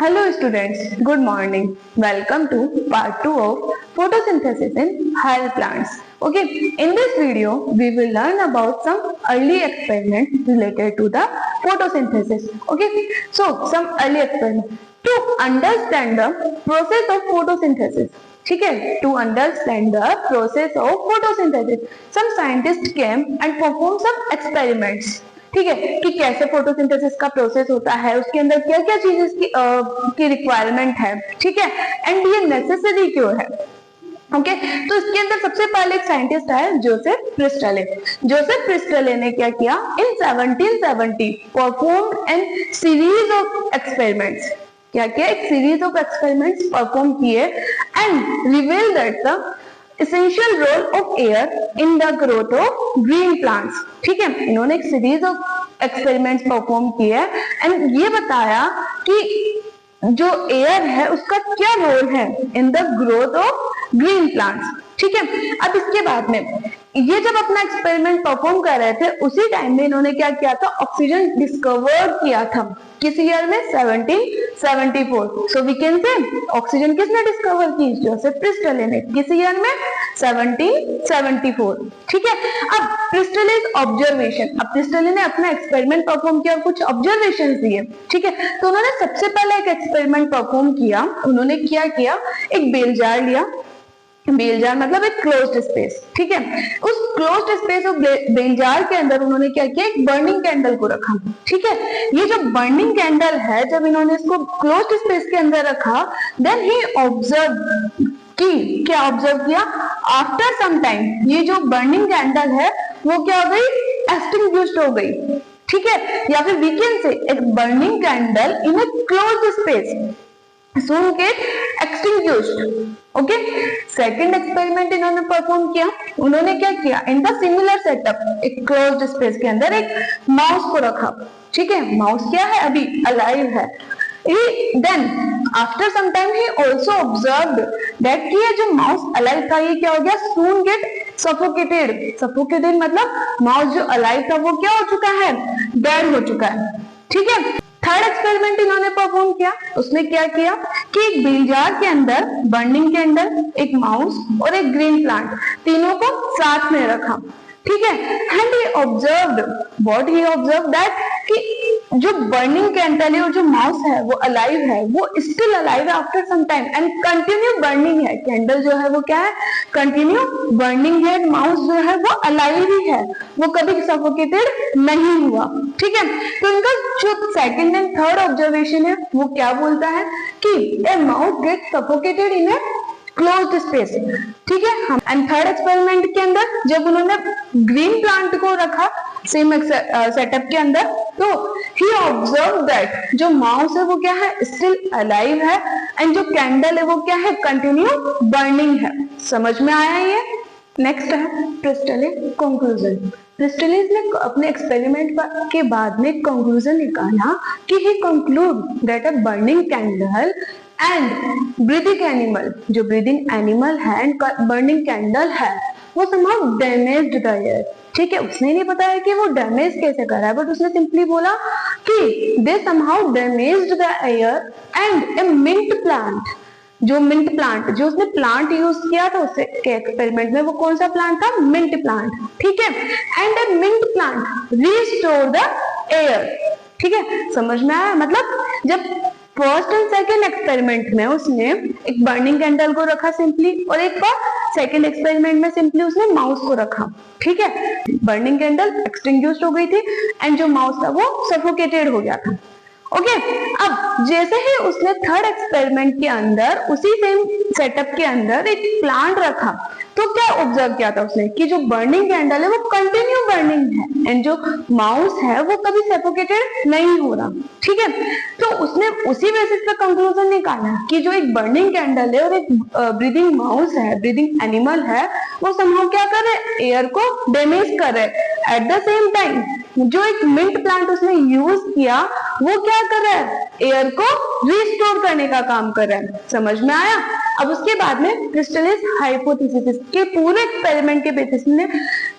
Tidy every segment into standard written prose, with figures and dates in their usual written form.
Hello students, good morning. Welcome to part 2 of photosynthesis in higher plants. Okay, in this video we will learn about some early experiments related to the photosynthesis. Okay, so some early experiments to understand the process of photosynthesis. ठीक है, to understand the process of photosynthesis, some scientists came and performed some experiments. ठीक है, कि कैसे photosynthesis का process होता है, उसके अंदर क्या क्या चीजें की रिक्वायरमेंट है, ठीक है, एंड ये नेसेसरी क्यों है. ओके, तो इसके अंदर सबसे पहले एक साइंटिस्ट है जोसेफ प्रिस्टले. जोसेफ प्रिस्टले ने क्या किया, इन 1770 performed N series of experiments. क्या किया, एक सीरीज ऑफ एक्सपेरिमेंट्स परफॉर्म किए and reveal that the essential role of air in the growth of green plants. ठीक है, इन्होंने एक सीरीज ऑफ एक्सपेरिमेंट्स परफॉर्म किए एंड ये बताया कि जो एयर है उसका क्या रोल है in the growth of green plants. ठीक है, अब इसके बाद में ये जब अपना एक्सपेरिमेंट परफॉर्म कर रहे थे उसी टाइम में इन्होंने क्या किया था, ऑक्सीजन डिस्कवर किया था. किस ईयर में, 1774. So we can say oxygen किसने डिस्कवर की, जोसेफ प्रिस्टले ने. किस ईयर में, 1774. ठीक है, अब प्रिस्टले's ऑब्जर्वेशन, अब प्रिस्टले ने अपना एक्सपेरिमेंट परफॉर्म किया और कुछ ऑब्जर्वेशन दिए. ठीक है, तो उन्होंने सबसे पहले एक एक्सपेरिमेंट परफॉर्म किया. उन्होंने क्या किया, एक बेल जार लिया. बेल जार मतलब एक क्लोज्ड स्पेस. ठीक है, उस closed space of bell jar के अंदर उन्होंने क्या किया, एक बर्निंग कैंडल को रखा. ठीक है, ये जो बर्निंग कैंडल है, जब इन्होंने इसको क्लोज्ड स्पेस के अंदर रखा, देन ही ऑब्जर्व की, क्या ऑब्जर्व किया, आफ्टर सम टाइम ये जो बर्निंग कैंडल है वो क्या हो गई, एक्सटिंग्विश्ड हो गई. ठीक है, या फिर वी कैन से एक burning candle in a closed space soon get extinguished. Okay, second experiment इन्होंने परफॉर्म किया. उन्होंने क्या किया, इन द सिमिलर सेटअप, एक क्लोज्ड स्पेस के अंदर एक माउस को रखा. ठीक है, माउस क्या है, अभी अलाइव है. Then after some time he also observed that कि ये जो माउस अलाइव था ये क्या हो गया, soon get suffocated. सफोकेटेड मतलब माउस जो अलाइव था वो क्या हो चुका है, डेड हो चुका है. ठीक है, थर्ड एक्सपेरिमेंट इन्होंने परफॉर्म किया. उसने क्या किया कि एक बेल जार के अंदर बर्निंग कैंडल, एक माउस और एक ग्रीन प्लांट, तीनों को साथ में रखा. ठीक है, and he observed, what he observe that कि जो बर्निंग कैंडल है और जो माउस है वो अलाइव है, वो स्टिल अलाइव है after some time and continue burning है. कैंडल जो है वो क्या है, कंटिन्यू बर्निंग है. माउस जो है वो अलाइव ही है, वो कभी सफोकेटेड नहीं हुआ. ठीक है, तो इनका जो सेकंड एंड थर्ड ऑब्जर्वेशन है वो क्या बोलता है कि a mouse get suffocated in a closed space. ठीक है, हम एंड थर्ड एक्सपेरिमेंट के अंदर जब उन्होंने ग्रीन प्लांट को रखा सेम सेटअप के अंदर, तो ही ऑब्जर्व दैट जो माउस है वो क्या है, स्टिल अलाइव है एंड जो कैंडल है वो क्या है, कंटिन्यू बर्निंग है. समझ में आया ये. नेक्स्ट है प्रिस्टले कंक्लूजन. प्रिस्टले ने अपने एक्सपेरिमेंट के बाद में कंक्लूजन निकाला कि he conclude that a burning candle and breathing animal, जो ब्रीदिंग एनिमल है एंड बर्निंग कैंडल है वो समहाउ डैमेज्ड द एयर. ठीक है, उसने नहीं बताया कि वो डैमेज कैसे कर रहा है, बट उसने सिंपली बोला कि they somehow damaged the air and a mint plant, जो मिंट प्लांट, जो उसने प्लांट यूज किया था उससे के एक्सपेरिमेंट में, वो कौन सा प्लांट था, मिंट प्लांट. ठीक है, and a mint plant restore the air. ठीक है, समझ में आया. मतलब जब फर्स्ट एंड सेकेंड एक्सपेरिमेंट में उसने एक बर्निंग कैंडल को रखा सिंपली, और एक बार सेकेंड एक्सपेरिमेंट में सिंपली उसने माउस को रखा. ठीक है, बर्निंग कैंडल एक्सटिंग्विश्ड हो गई थी एंड जो माउस था वो सफोकेटेड हो गया था. ओके, अब जैसे ही उसने थर्ड एक्सपेरिमेंट के अंदर उसी सेम सेटअप के अंदर एक प्लांट रखा, तो क्या ऑब्जर्व किया था उसने कि जो बर्निंग कैंडल है वो कंटिन्यू बर्निंग है एंड जो माउस है वो कभी सफोकेटेड नहीं हो रहा. ठीक है, तो उसने उसी बेसिस पे कंक्लूजन निकाला कि जो एक बर्निंग कैंडल है और एक ब्रीदिंग माउस है, ब्रीदिंग एनिमल है, वो समहाउ क्या कर रहे, एयर को डैमेज कर रहे. एट द सेम टाइम जो एक मिंट प्लांट उसने यूज किया वो क्या कर रहा है, एयर को रिस्टोर करने का काम कर रहा है. समझ में आया. अब उसके बाद में प्रिस्टले's हाइपोथेसिस के पूरे एक्सपेरिमेंट के बेसिस में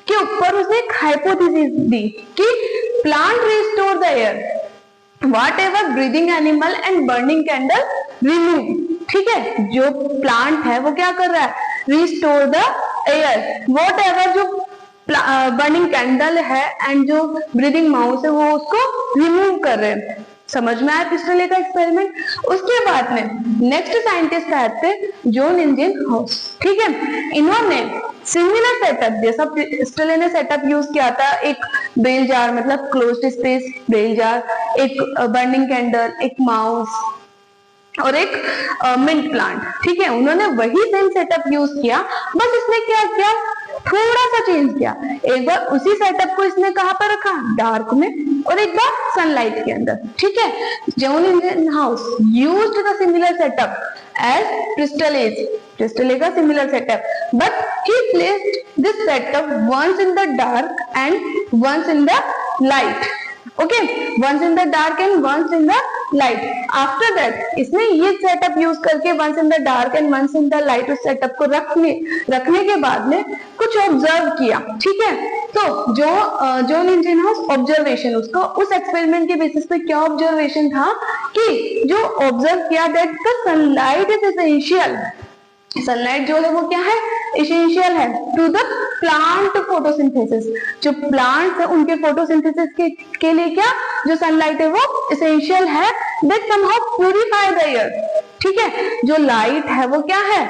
के ऊपर उसने एक हाइपोथेसिस दी कि plant restore the air. What ever breathing animal and burning candle remove. ठीक है, जो प्लांट है वो क्या कर रहा है, restore the air. What ever जो बर्निंग कैंडल है एंड जो ब्रीदिंग माउस है वो उसको रिमूव कर रहे हैं। समझ में आया पिस्टले का एक्सपेरिमेंट। उसके बाद में नेक्स्ट साइंटिस्ट आए थे जॉन इंजिनहाउस। ठीक है, इन्होंने सिमिलर सेटअप जैसा पिस्टले ने सेटअप यूज किया था, एक बेल जार मतलब क्लोज्ड स्पेस बेल जार, एक बर्निंग कैंडल, एक माउस और एक मिंट प्लांट। ठीक है, उन्होंने वही सेम सेटअप यूज किया, बस इसने क्या किया, थोड़ा सा चेंज किया। एक बार उसी सेटअप को इसने कहां पर रखा, डार्क में, और एक बार सनलाइट के अंदर। ठीक है, John Ingenhousz used the similar setup as Priestley का similar setup, but he placed this setup once in the dark and once in the light. Okay, once in the dark and once in the light. After that इसने ये setup use करके once in the dark and once in the light उस setup को रखने के बाद में कुछ ऑब्जर्व किया। ठीक है, तो जो जॉन इंजिनहाउस ऑब्जर्वेशन, उसका उस एक्सपेरिमेंट के बेसिस पे क्या ऑब्जर्वेशन था कि जो ऑब्जर्व किया that the sunlight is essential. Sunlight जो है वो क्या है, एसेंशियल है टू द प्लांट फोटोसिंथेसिस। जो प्लांट्स है उनके फोटोसिंथेसिस के लिए क्या, जो सनलाइट है वो एसेंशियल है, that somehow purify the air. ठीक है, जो लाइट है वो क्या है,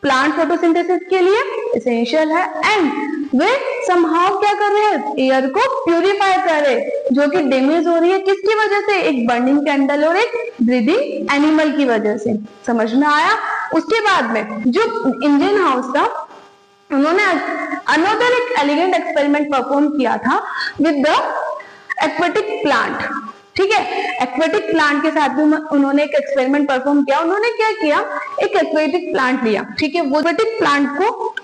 प्लांट फोटोसिंथेसिस के लिए एसेंशियल है, एंड वे समहाउ क्या कर रहे हैं, एयर को प्यूरिफाई कर रहे हैं, जो कि डैमेज हो रही है किसकी वजह से, एक बर्निंग कैंडल और एक ब्रीदिंग एनिमल की वजह से। समझ में आया। उसके बाद में जो इंजिनहाउस था, उन्होंने अनदर एक एलिगेंट एक्सपेरिमेंट परफॉर्म किया था विद द एक्वेटिक प्लांट। ठीक है, एक्वेटिक प्लांट के साथ भी उन्होंने एक एक्सपेरिमेंट परफॉर्म किया। उन्होंने क्या किया, एक एक्वेटिक प्लांट लिया। ठीक है, वो एक्वेटिक प्लांट को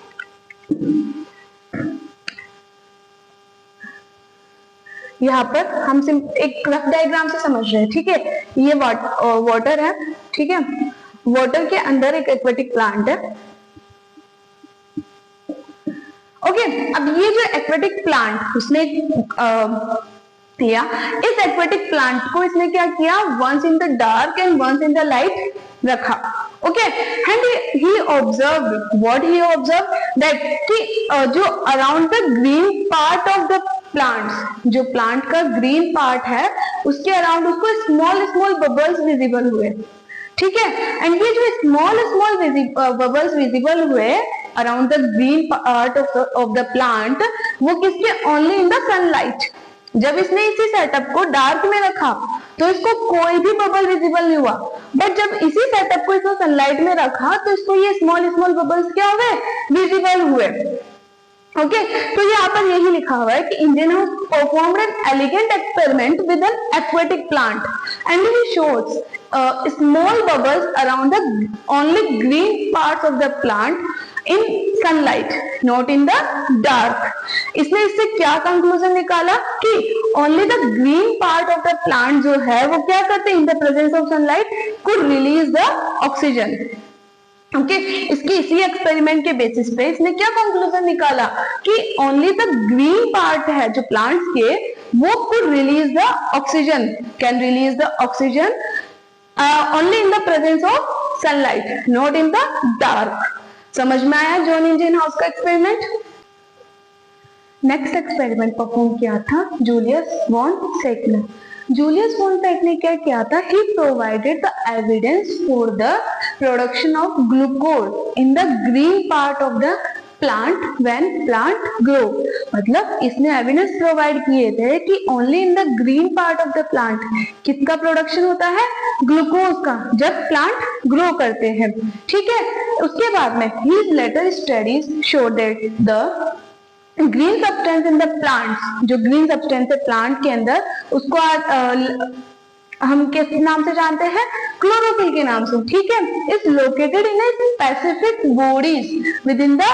यहाँ पर हम एक रफ डायग्राम से समझ रहे हैं। ठीक है, ये वाटर है। ठीक है, वाटर के अंदर एक एक्वेटिक प्लांट है। ओके, अब ये जो एक्वेटिक प्लांट उसने लिया, इस एक्वेटिक प्लांट को इसने क्या किया, once in the dark and once in the light रखा। Okay, and he observe what he observe that कि जो around the green part of the plants, जो प्लांट का ग्रीन पार्ट है उसके अराउंड उसको स्मॉल स्मॉल बबल्स विजिबल हुए। ठीक है, एंड ये जो स्मॉल स्मॉल बबल्स विजिबल हुए around the green part of the plant, वो किसके, ओनली इन द सनलाइट। जब इसने इसी सेटअप को डार्क में रखा तो इसको कोई भी बबल विजिबल नहीं हुआ, बट जब इसी सेटअप को इसको सनलाइट में रखा तो इसको ये स्मॉल स्मॉल बबल्स क्या हुए, विजिबल हुए। ओके, तो यहाँ पर यही लिखा हुआ है कि Ingenhousz performed an elegant experiment with an aquatic plant and he shows small bubbles around the only green parts of the plant in sunlight, not in the dark. इसने इससे क्या कंक्लूजन निकाला कि only the green part of the plant जो है वो क्या करते हैं, in the presence of sunlight could release the oxygen. Okay, इसकी इसी एक्सपेरिमेंट के बेसिस पे इसने क्या कंक्लूजन निकाला कि ओनली द ग्रीन पार्ट है जो प्लांट्स के, वो could release the oxygen, can release the oxygen only in the presence of sunlight, not in the dark. समझ में आया जॉन इंजिनहाउस का एक्सपेरिमेंट। नेक्स्ट एक्सपेरिमेंट परफॉर्म किया था Julius von Settler. Julius von Settler ने क्या किया था, he provided the evidence for the production of glucose in the green part of the plant when plant grow। मतलब इसने एविडेंस प्रोवाइड किए थे कि only in the green part of the plant किसका प्रोडक्शन होता है, ग्लूकोज का, जब प्लांट ग्रो करते हैं। ठीक है, उसके बाद में his later studies showed that the green substance in the plants, जो ग्रीन सब्सटेंस है प्लांट के अंदर, उसको हम किस नाम से जानते हैं, क्लोरोफिल के नाम से। ठीक है, is located in specific bodies within the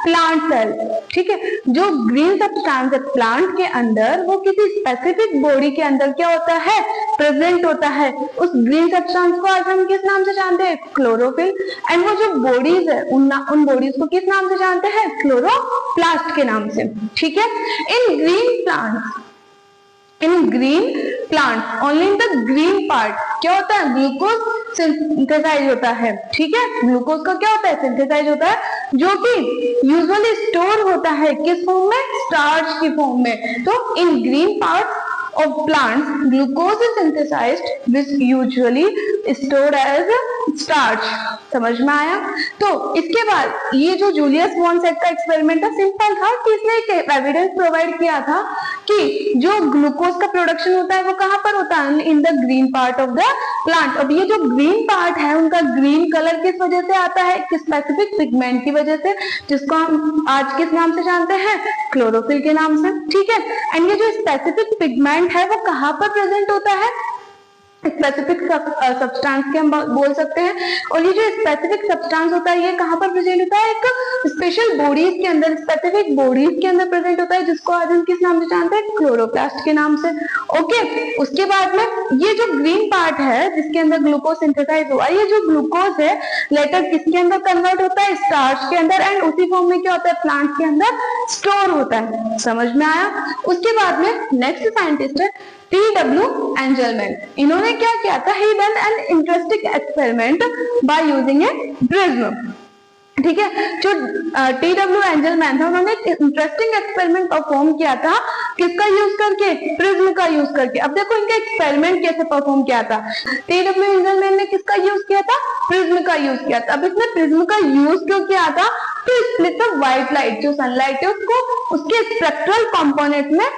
plant cell. ठीक है, जो ग्रीन सब्सटेंस है प्लांट के अंदर वो किसी स्पेसिफिक बॉडी के अंदर क्या होता है, प्रेजेंट होता है। उस ग्रीन सब्सटेंस को आज हम किस नाम से जानते हैं, क्लोरोफिल। एंड वो जो बॉडीज है उन बॉडीज को किस नाम से जानते हैं, क्लोरोप्लास्ट के नाम से। ठीक है, इन green plants in green plants, only in the green part क्या होता है, ग्लूकोज सिंथेसाइज होता है। ठीक है, ग्लूकोज का क्या होता है, सिंथेसाइज होता है, जो कि यूजुअली स्टोर होता है किस फॉर्म में, स्टार्च की फॉर्म में। तो इन green part of plants glucose is synthesized which usually stored as starch। समझ में आया। तो इसके बाद ये जो जूलियस वॉनसेट का एक्सपेरिमेंट था, सिंपल था कि इसने एक एविडेंस प्रोवाइड किया था कि जो ग्लूकोज का प्रोडक्शन होता है वो कहां पर होता है, in the green part of the plant. अब ये जो ग्रीन पार्ट है उनका ग्रीन कलर किस वजह से आता है, एक स्पेसिफिक पिगमेंट की वजह से, जिसको हम आज किस नाम से जानते हैं, क्लोरोफिल के नाम से। ठीक है, एंड ये जो स्पेसिफिक पिगमेंट है वो कहां पर प्रेजेंट होता है, स्पेसिफिक सब्सटेंस के हम बोल सकते हैं। और ये जो स्पेसिफिक सब्सटेंस होता है ये कहां पर प्रेजेंट होता है, एक स्पेशल बॉडीज के अंदर, स्पेसिफिक बॉडीज के अंदर प्रेजेंट होता है, जिसको आज हम किस नाम से जानते हैं, क्लोरोप्लास्ट के नाम से। ओके, उसके बाद में ये जो ग्रीन पार्ट है जिसके अंदर ग्लूकोज सिंथेसाइज हुआ, ये जो ग्लूकोज है लेटर किसके अंदर कन्वर्ट होता है, स्टार्च के अंदर, एंड उसी फॉर्म में क्या होता है, प्लांट के अंदर स्टोर होता है। समझ में आया। उसके बाद में नेक्स्ट साइंटिस्ट है T.W. एंजलमैन। इन्होंने क्या किया था, he done an interesting experiment by using a prism। ठीक है, जो T.W. एंजलमैन था उन्होंने एक इंटरेस्टिंग एक्सपेरिमेंट परफॉर्म किया था, किसका यूज करके, प्रिज्म का यूज करके। अब देखो इनका एक्सपेरिमेंट कैसे परफॉर्म किया था। T.W. एंजलमैन ने किसका यूज किया था, प्रिज्म का यूज किया था। अब इसने प्रिज्म का यूज क्यों किया था, तो स्प्लिट द व्हाइट लाइट, जो सनलाइट है उसको उसके स्पेक्ट्रल कंपोनेंट में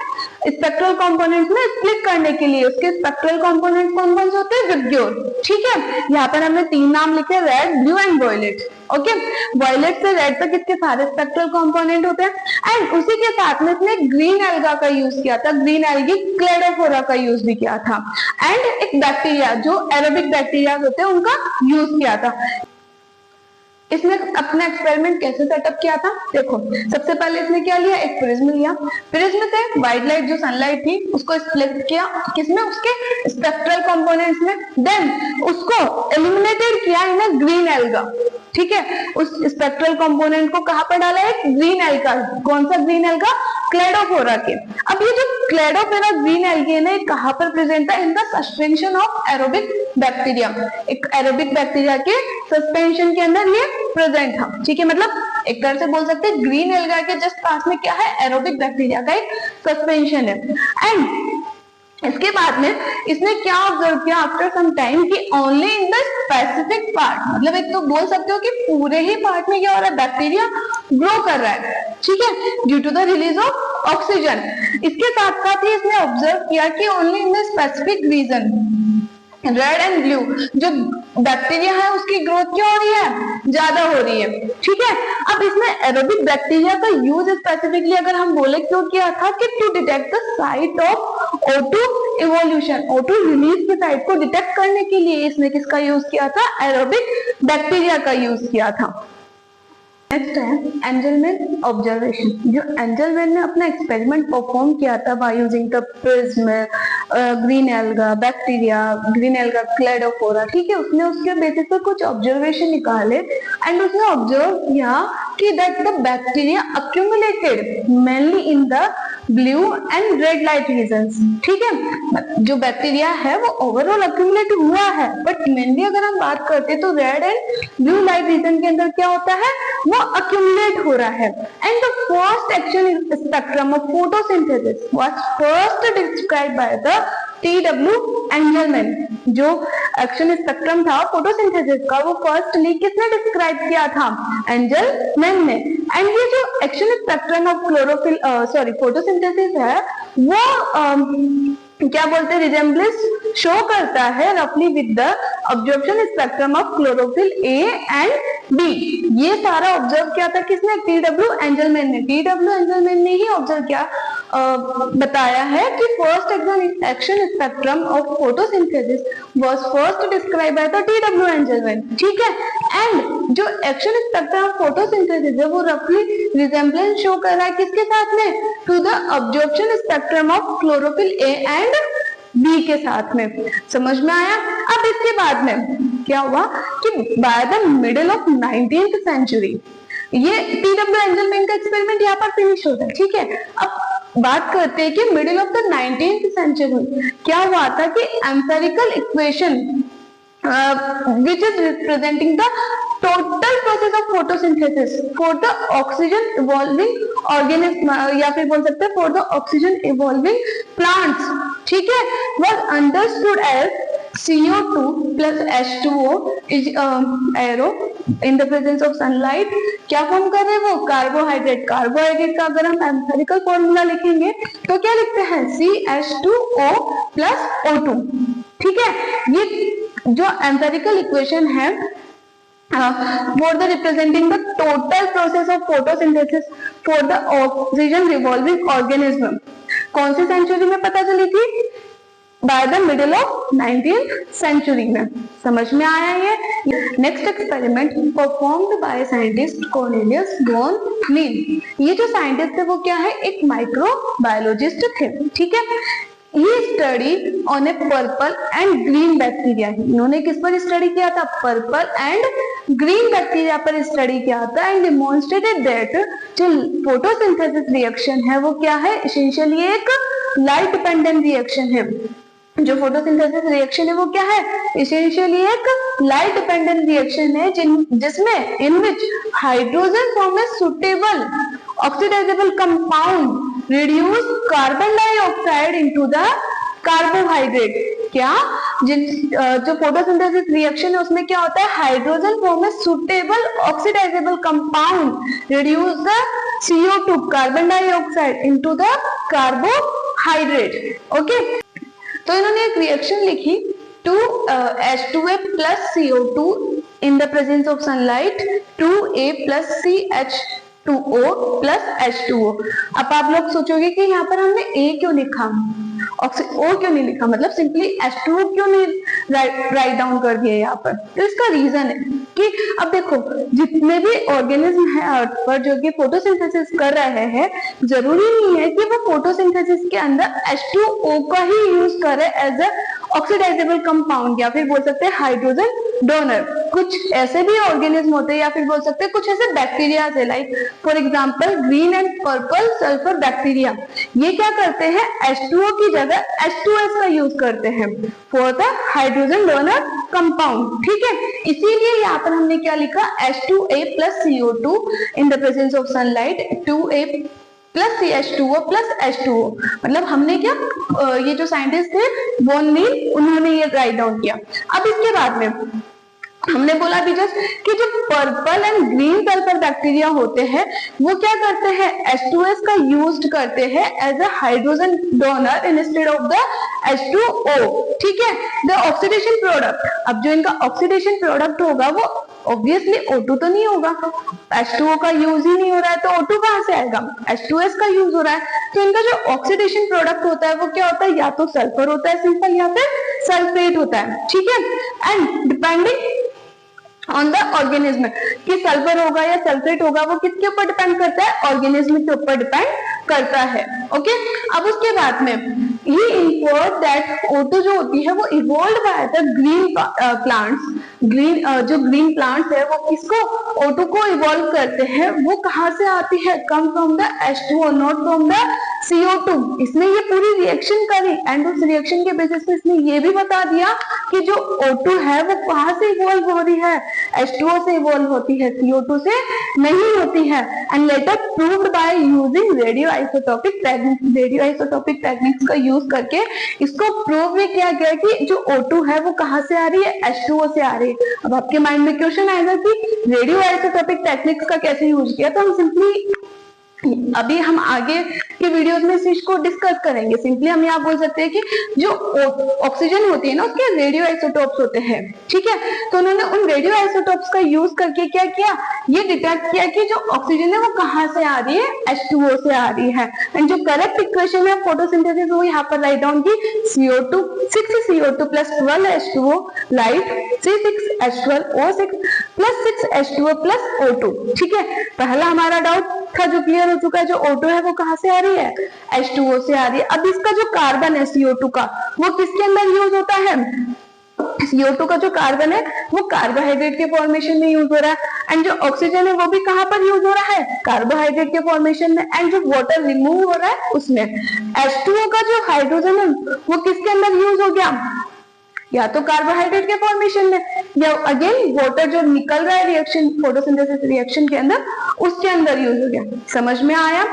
स्प्लिट करने के लिए। उसके स्पेक्ट्रल कंपोनेंट कौन कौन से होते हैं, विब्ग्योर। ठीक है, यहाँ पर हमने 3 नाम लिखे, red, blue and violet. Okay, violet से रेड तक इसके सारे स्पेक्ट्रल कंपोनेंट होते हैं। एंड उसी के साथ में इसने ग्रीन एल्गा का यूज किया था, ग्रीन एल्गी क्लेडोफोरा का यूज भी किया था। एंड एक बैक्टीरिया, जो एरोबिक बैक्टीरिया होते हैं उनका यूज किया था। इसने अपना एक्सपेरिमेंट कैसे सेटअप किया था, देखो सबसे पहले इसने क्या लिया, एक प्रिज्म लिया। प्रिज्म से व्हाइट लाइट जो सनलाइट थी उसको स्प्लिट किया, किसमें, उसके स्पेक्ट्रल कंपोनेंट्स में। देन उसको एलिमिनेटेड किया इन अ ग्रीन एल्गा। ठीक है, उस स्पेक्ट्रल कंपोनेंट को कहां पर डाला है, ग्रीन एल्गा। कौन सा ग्रीन एल्गा, क्लेडोफोरा के। अब ये जो क्लेडोफोरा ग्रीन एल्गी है ना, कहां पर प्रेजेंट है, in the suspension of aerobic bacteria. एक एरोबिक बैक्टीरिया के सस्पेंशन के अंदर ये प्रेजेंट था। ठीक है, मतलब एक तरह से बोल सकते हैं ग्रीन एल्गा के जस्ट पास में क्या है, एरोबिक बैक्टीरिया का एक सस्पेंशन है। एंड इसके बाद में इसने क्या ऑब्जर्व किया, आफ्टर सम टाइम, कि only in the specific part, मतलब एक तो बोल सकते हो कि पूरे ही पार्ट में क्या हो रहा है, बैक्टीरिया ग्रो कर रहा है। ठीक है, due to the release of oxygen. इसके साथ साथ ही इसने ऑब्जर्व किया कि only in the specific region, red and blue, जो बैक्टीरिया है उसकी ग्रोथ क्या हो रही है, ज्यादा हो रही है। ठीक है, अब इसमें एरोबिक बैक्टीरिया का यूज स्पेसिफिकली अगर हम बोले क्यों किया था, कि to detect the site of O2 evolution, O2 release के साइट को डिटेक्ट करने के लिए इसने किसका यूज किया था, एरोबिक बैक्टीरिया का यूज किया था। नेक्स्ट है एंजलमैन ऑब्जर्वेशन। जो एंजलमैन ने अपना एक्सपेरिमेंट परफॉर्म किया था by using the prism, green alga bacteria, green alga Cladophora. ठीक है, उसने उसके बेसिस पर कुछ ऑब्जर्वेशन निकाले एंड उसने ऑब्जर्व किया कि that the bacteria accumulated mainly in the blue and red light regions. ठीक है, जो बैक्टीरिया है वो ओवरऑल अक्यूमुलेट हुआ है, बट मेनली अगर हम बात करते हैं तो red and blue light region के अंदर क्या होता है, वो अक्यूमुलेट हो रहा है। And the first action spectrum of photosynthesis was first described by the T.W. Angelman. जो एक्शन स्पेक्ट्रम था फोटोसिंथेसिस का, वो फर्स्टली किसने डिस्क्राइब किया था, एंजलमैन ने। एंड ये जो action spectrum of chlorophyll photosynthesis है वो क्या बोलते हैं, रिजेम्बलेंस शो करता है रफली with the observation spectrum of chlorophyll A and B. ये सारा ऑब्जर्व किया था किसने, T.W. एंजलमैन ने। T.W. एंजलमैन ने ही ऑब्जर्व किया, बताया है कि first action spectrum of photosynthesis was first describe by the T.W. Angelman. ठीक है, एंड जो एक्शन स्पेक्ट्रम ऑफ फोटोसिंथेसिस है वो रफली रिजेम्बलेंस शो कर रहा है किसके साथ में, to the observation spectrum of chlorophyll A and B के साथ में। समझ में आया। अब इसके बाद में क्या हुआ कि by the middle of 19th century ये T.W. एंजलमैन का एक्सपेरिमेंट यहाँ पर फिनिश होता है। ठीक है, अब बात करते हैं कि middle of the 19th century क्या हुआ था कि empirical equation which is representing the total process of photosynthesis for the oxygen evolving organism या फिर बोल सकते हैं for the oxygen evolving plants, ठीक है, was understood as CO2 plus H2O is aero in the presence of sunlight क्या form कर रहे हैं वो कार्बोहाइड्रेट। कार्बोहाइड्रेट का अगर हम एम्पेरिकल फॉर्मूला लिखेंगे तो क्या लिखते हैं CH2O plus O2, ठीक है। ये जो एम्पेरिकल इक्वेशन है for the representing the total process of photosynthesis for the oxygen revolving organism कौन सी सेंचुरी में पता चली थी? By the middle of 19th century में। समझ में आया ये? Next experiment performed by scientist Cornelius von Leen. ये जो साइंटिस्ट थे वो क्या है? एक माइक्रोबायोलॉजिस्ट थे, ठीक है। He studied on a purple and green bacteria। इन्होंने किस पर स्टडी किया था? पर्पल एंड ग्रीन बैक्टीरिया पर स्टडी किया था एंड डेमोन्स्ट्रेटेड दैट जो फोटोसिंथेसिस रिएक्शन है वो क्या है? एसेंशियली एक लाइट डिपेंडेंट रिएक्शन है। जो फोटोसिंथेसिस रिएक्शन है वो क्या है? एसेंशियली एक लाइट डिपेंडेंट रिएक्शन है जिसमें in which hydrogen form a suitable oxidizable compound reduce carbon dioxide into the carbohydrate। क्या जो फोटोसिंथेसिस रिएक्शन है उसमें क्या होता है? हाइड्रोजन फॉर्म में suitable oxidizable compound reduce the CO2 carbon dioxide into the carbohydrate. Okay, तो इन्होंने एक रिएक्शन लिखी two H2A plus CO2 in the presence of sunlight 2A plus CH2O plus H2O। अब आप लोग सोचोगे कि यहाँ पर हमने A क्यों लिखा, O क्यों नहीं लिखा, मतलब सिंपली H2O क्यों नहीं राइट डाउन कर दिया यहाँ पर? तो इसका रीजन है कि अब देखो जितने भी ऑर्गेनिज्म है अर्थ पर जो कि फोटोसिंथेसिस कर रहे हैं, जरूरी नहीं है कि वो फोटोसिंथेसिस के अंदर H2O का ही यूज करे एज अ ऑक्सीडाइजेबल कंपाउंड या फिर बोल सकते हैं हाइड्रोजन डोनर। कुछ ऐसे भी ऑर्गेनिज्म होते हैं या फिर बोल सकते हैं कुछ ऐसे बैक्टीरिया है, like for example green and purple sulphur bacteria. ये क्या करते हैं? H2O की जगह H2S का यूज करते हैं for the hydrogen donor compound, ठीक है। इसीलिए यहाँ पर हमने क्या लिखा? H2A plus CO2 in the presence of sunlight 2A plus CH2O plus H2O। मतलब हमने क्या ये जो साइंटिस्ट थे वॉन लीन उन्होंने ये राइट डाउन किया। अब इसके बाद में हमने बोला भी जस्ट कि जो purple and green sulphur bacteria होते हैं वो क्या करते हैं? H2S का यूज करते हैं as a hydrogen donor instead of the H2O, ठीक है। द ऑक्सीडेशन प्रोडक्ट, अब जो इनका ऑक्सीडेशन प्रोडक्ट होगा वो ऑब्वियसली O2 तो नहीं होगा, H2O का यूज ही नहीं हो रहा है तो O2 कहां से आएगा? H2S का यूज हो रहा है, तो इनका जो ऑक्सीडेशन प्रोडक्ट होता है वो क्या होता है? या तो सल्फर होता है सिंपल या फिर सल्फेट होता है, ठीक है। And depending on the organism कि सल्फर होगा या सल्फेट होगा वो किसके ऊपर डिपेंड करता है? ऑर्गेनिज्म के ऊपर डिपेंड करता है, ओके। अब उसके बाद में ये इन्फर्ड दैट O2 जो होती है वो evolve by the green plants. जो ग्रीन प्लांट्स है वो किसको? O2 को इवॉल्व करते हैं। वो कहां से आती है? Come from the H2O, not from the CO2। इसने ये पूरी रिएक्शन करी एंड उस रिएक्शन के बेसिस पे इसने ये भी बता दिया कि जो O2 है वो कहां से इवॉल्व हो रही है? H2O से इवॉल्व होती है, CO2 से नहीं होती है। And later proved by using radio isotopic techniques का यूज करके इसको प्रूव भी किया गया कि जो O2 है वो कहां से आ रही है? H2O से आ रही है। अब आपके माइंड में क्वेश्चन आएगा कि रेडियो आइसोटोपिक टेक्निक्स का कैसे यूज किया? तो हम सिंपली अभी हम आगे के वीडियोस में इस चीज को डिस्कस करेंगे। सिंपली हम यहाँ बोल सकते हैं कि जो ऑक्सीजन होती है ना उसके रेडियो आइसोटोप्स होते हैं, ठीक है। तो उन्होंने उन रेडियो आइसोटोप्स का यूज करके क्या किया? ये डिटेक्ट किया कि जो ऑक्सीजन है वो कहाँ से आ रही है? H2O से आ रही है। एंड जो करेक्ट इक्वेशन है फोटोसिंथेसिस वो यहाँ पर राइट डाउन की 6CO2 plus 12 H2O light 6H12O6 plus 6 H2O plus O2, ठीक है। पहला हमारा डाउट था जो क्लियर हो चुका है। जो O2 है वो कहां से आ रही है? H2O से आ रही है। अब इसका जो कार्बन है CO2 का वो किसके अंदर यूज होता है? CO2 का जो कार्बन है वो कार्बोहाइड्रेट के फॉर्मेशन में यूज हो रहा है, एंड जो ऑक्सीजन है वो भी कहाँ पर यूज हो रहा है, कार्बोहाइड्रेट के फॉर्मेशन में, एंड जो वाटर रिमूव हो रहा है उसमें H2O का जो हाइड्रोजन है वो किसके अंदर यूज हो गया, या तो कार्बोहाइड्रेट के फॉर्मेशन में, या अगेन वाटर जो निकल रहा है रिएक्शन फोटोसिंथेसिस रिएक्शन के अंदर उसके अंदर यूज हो गया। समझ में आया?